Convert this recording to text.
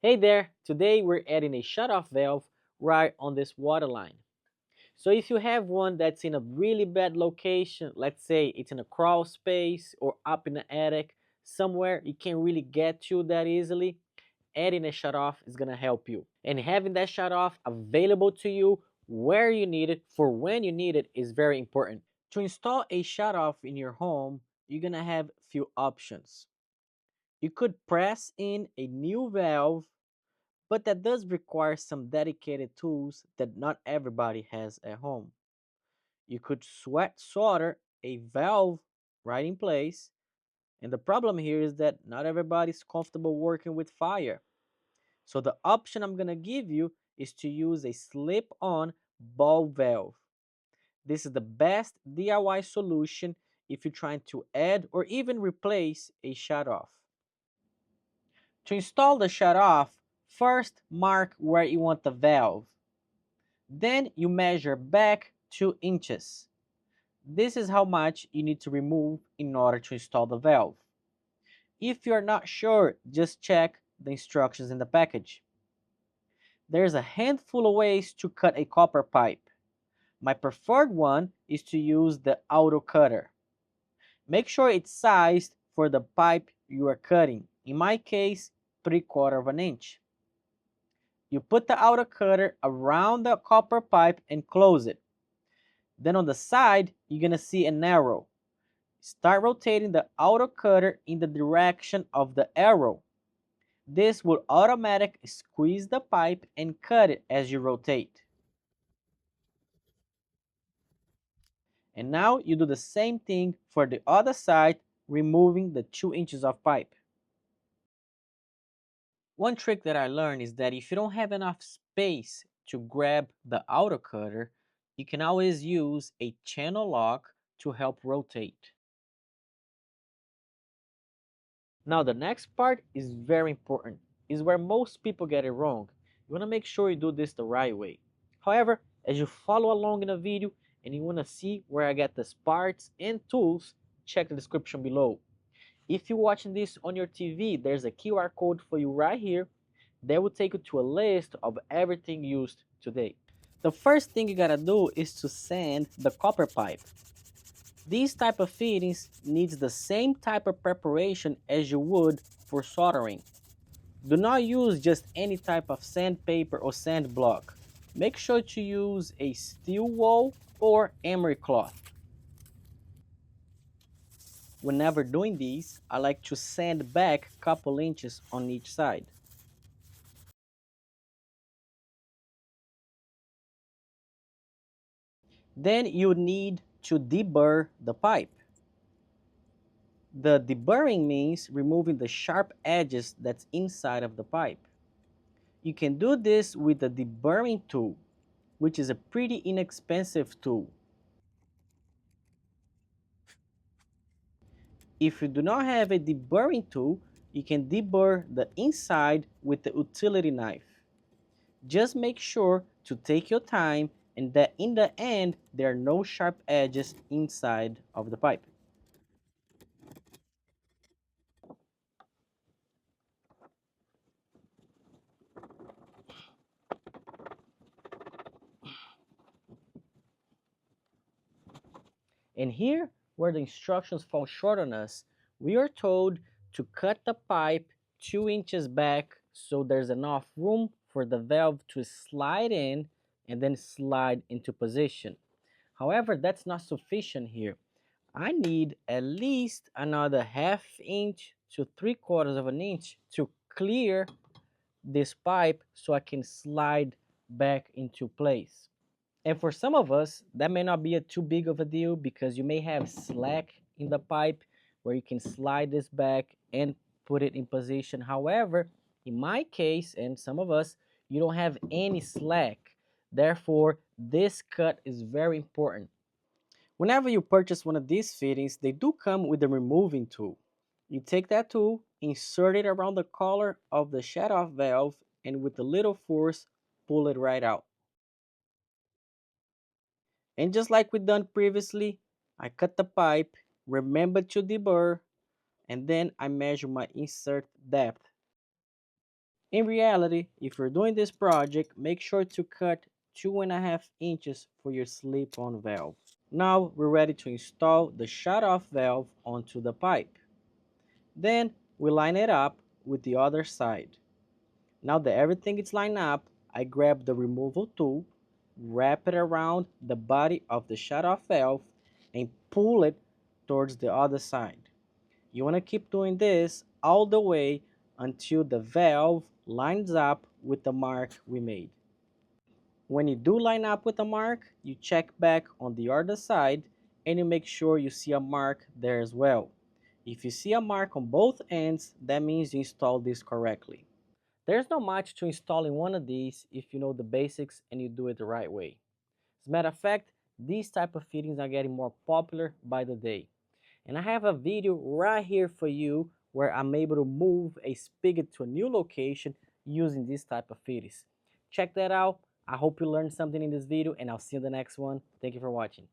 Hey there, today we're adding a shutoff valve right on this water line. So if you have one that's in a really bad location, let's say it's in a crawl space or up in the attic, somewhere you can't really get to that easily, adding a shutoff is gonna help you. And having that shutoff available to you where you need it for when you need it is very important. To install a shutoff in your home, you're gonna have a few options. You could press in a new valve, but that does require some dedicated tools that not everybody has at home. You could sweat solder a valve right in place, and the problem here is that not everybody's comfortable working with fire. So the option I'm gonna give you is to use a slip-on ball valve. This is the best DIY solution if you're trying to add or even replace a shutoff. To install the shutoff, first mark where you want the valve. Then you measure back 2 inches. This is how much you need to remove in order to install the valve. If you're not sure, just check the instructions in the package. There's a handful of ways to cut a copper pipe. My preferred one is to use the auto cutter. Make sure it's sized for the pipe you are cutting. In my case, 3/4 of an inch. You put the auto cutter around the copper pipe and close it. Then on the side, you're gonna see an arrow. Start rotating the auto cutter in the direction of the arrow. This will automatically squeeze the pipe and cut it as you rotate. And now you do the same thing for the other side, removing the 2 inches of pipe. One trick that I learned is that if you don't have enough space to grab the auto cutter, you can always use a channel lock to help rotate. Now the next part is very important, is where most people get it wrong. You want to make sure you do this the right way. However, as you follow along in the video and you want to see where I get the parts and tools, check the description below. If you're watching this on your TV, there's a QR code for you right here that will take you to a list of everything used today. The first thing you gotta do is to sand the copper pipe. These type of fittings needs the same type of preparation as you would for soldering. Do not use just any type of sandpaper or sand block. Make sure to use a steel wool or emery cloth. Whenever doing these, I like to sand back a couple inches on each side. Then you need to deburr the pipe. The deburring means removing the sharp edges that's inside of the pipe. You can do this with the deburring tool, which is a pretty inexpensive tool. If you do not have a deburring tool, you can deburr the inside with the utility knife. Just make sure to take your time and that in the end there are no sharp edges inside of the pipe. And here, where the instructions fall short on us, we are told to cut the pipe 2 inches back so there's enough room for the valve to slide in and then slide into position. However, that's not sufficient here. I need at least another ½ inch to 3/4 of an inch to clear this pipe so I can slide back into place. And for some of us, that may not be a too big of a deal because you may have slack in the pipe where you can slide this back and put it in position. However, in my case and some of us, you don't have any slack. Therefore, this cut is very important. Whenever you purchase one of these fittings, they do come with a removing tool. You take that tool, insert it around the collar of the shutoff valve, and with a little force, pull it right out. And just like we done previously, I cut the pipe, remember to deburr, and then I measure my insert depth. In reality, if you're doing this project, make sure to cut 2.5 inches for your slip-on valve. Now we're ready to install the shut-off valve onto the pipe. Then we line it up with the other side. Now that everything is lined up, I grab the removal tool, wrap it around the body of the shut-off valve, and pull it towards the other side. You want to keep doing this all the way until the valve lines up with the mark we made. When you do line up with the mark, you check back on the other side and you make sure you see a mark there as well. If you see a mark on both ends, that means you installed this correctly. There's not much to installing one of these if you know the basics and you do it the right way. As a matter of fact, these type of fittings are getting more popular by the day. And I have a video right here for you where I'm able to move a spigot to a new location using this type of fittings. Check that out. I hope you learned something in this video and I'll see you in the next one. Thank you for watching.